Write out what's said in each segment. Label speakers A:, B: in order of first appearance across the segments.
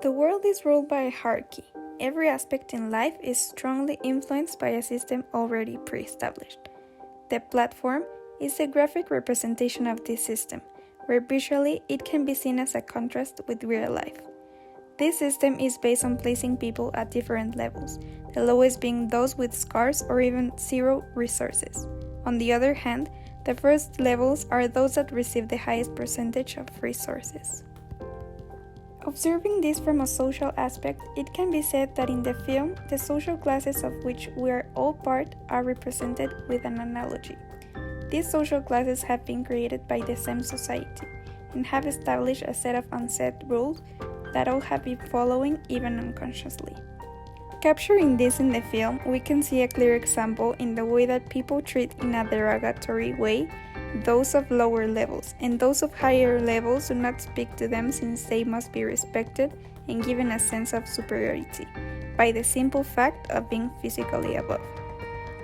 A: The world is ruled by a hierarchy. Every aspect in life is strongly influenced by a system already pre-established. The platform is a graphic representation of this system, where visually it can be seen as a contrast with real life. This system is based on placing people at different levels, the lowest being those with scarce or even zero resources. On the other hand, the first levels are those that receive the highest percentage of resources. Observing this from a social aspect, it can be said that in the film, the social classes of which we are all part are represented with an analogy. These social classes have been created by the same society and have established a set of unsaid rules that all have been following even unconsciously. Capturing this in the film, we can see a clear example in the way that people treat in a derogatory way those of lower levels, and those of higher levels do not speak to them since they must be respected and given a sense of superiority by the simple fact of being physically above.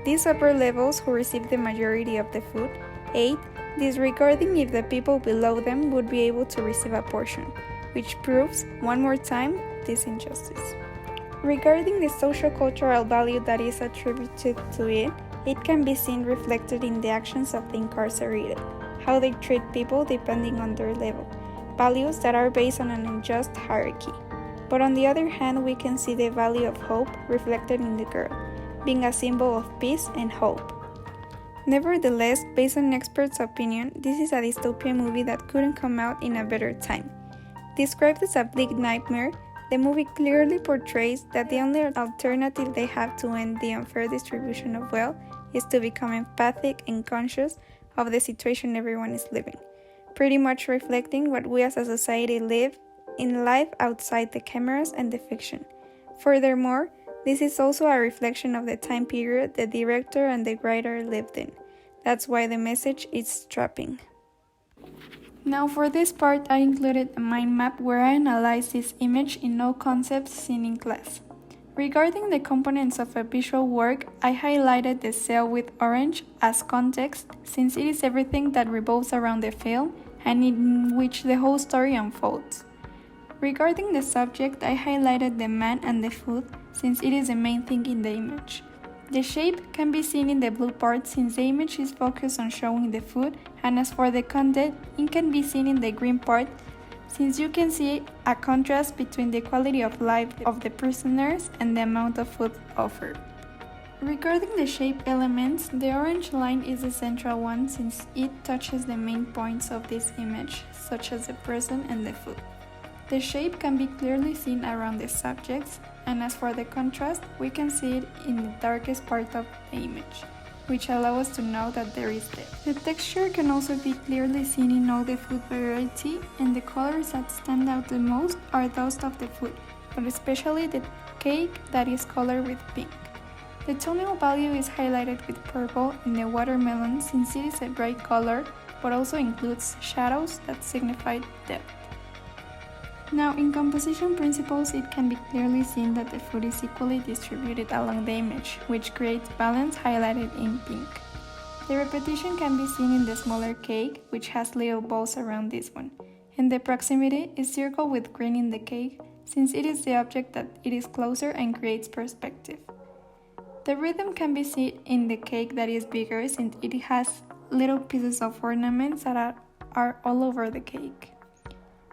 A: These upper levels, who receive the majority of the food, ate, disregarding if the people below them would be able to receive a portion, which proves, one more time, this injustice. Regarding the social-cultural value that is attributed to it, it can be seen reflected in the actions of the incarcerated, how they treat people depending on their level, values that are based on an unjust hierarchy. But on the other hand, we can see the value of hope reflected in the girl, being a symbol of peace and hope. Nevertheless, based on experts' opinion, this is a dystopian movie that couldn't come out in a better time. Described as a bleak nightmare, the movie clearly portrays that the only alternative they have to end the unfair distribution of wealth is to become empathic and conscious of the situation everyone is living, pretty much reflecting what we as a society live in life outside the cameras and the fiction. Furthermore, this is also a reflection of the time period the director and the writer lived in. That's why the message is strapping. Now for this part, I included a mind map where I analyzed this image in all concepts seen in class. Regarding the components of a visual work, I highlighted the cell with orange as context since it is everything that revolves around the film and in which the whole story unfolds. Regarding the subject, I highlighted the man and the food since it is the main thing in the image. The shape can be seen in the blue part since the image is focused on showing the food, and as for the content, it can be seen in the green part since you can see a contrast between the quality of life of the prisoners and the amount of food offered. Regarding the shape elements, the orange line is the central one since it touches the main points of this image, such as the person and the food. The shape can be clearly seen around the subjects, and as for the contrast, we can see it in the darkest part of the image, which allows us to know that there is depth. The texture can also be clearly seen in all the food variety, and the colors that stand out the most are those of the food, but especially the cake that is colored with pink. The tonal value is highlighted with purple in the watermelon since it is a bright color, but also includes shadows that signify depth. Now, in composition principles, it can be clearly seen that the food is equally distributed along the image, which creates balance highlighted in pink. The repetition can be seen in the smaller cake, which has little balls around this one, and the proximity is circled with green in the cake, since it is the object that it is closer and creates perspective. The rhythm can be seen in the cake that is bigger, since it has little pieces of ornaments that are all over the cake.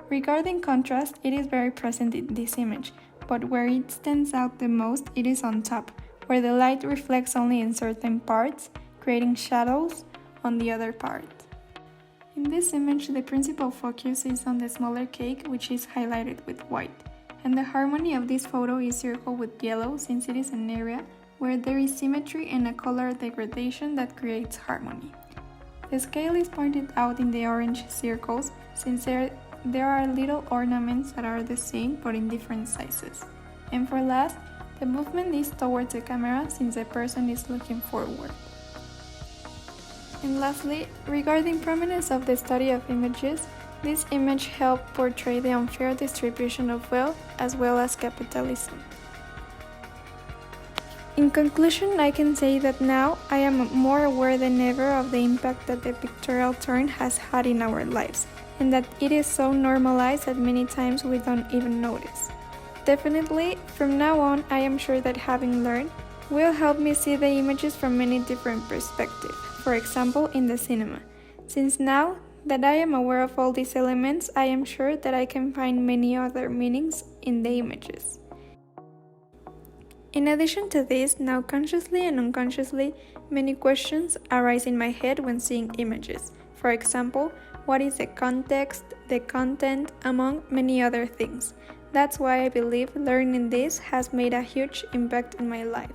A: Regarding contrast, it is very present in this image, but where it stands out the most, it is on top, where the light reflects only in certain parts, creating shadows on the other part. In this image, the principal focus is on the smaller cake, which is highlighted with white, and the harmony of this photo is circled with yellow since it is an area where there is symmetry and a color degradation that creates harmony. The scale is pointed out in the orange circles since there are little ornaments that are the same but in different sizes. And for last, the movement is towards the camera since the person is looking forward. And lastly, regarding prominence of the study of images, this image helped portray the unfair distribution of wealth as well as capitalism. In conclusion, I can say that now I am more aware than ever of the impact that the pictorial turn has had in our lives, and that it is so normalized that many times we don't even notice. Definitely, from now on, I am sure that having learned will help me see the images from many different perspectives, for example, in the cinema. Since now that I am aware of all these elements, I am sure that I can find many other meanings in the images. In addition to this, now consciously and unconsciously, many questions arise in my head when seeing images. For example, what is the context, the content, among many other things. That's why I believe learning this has made a huge impact in my life.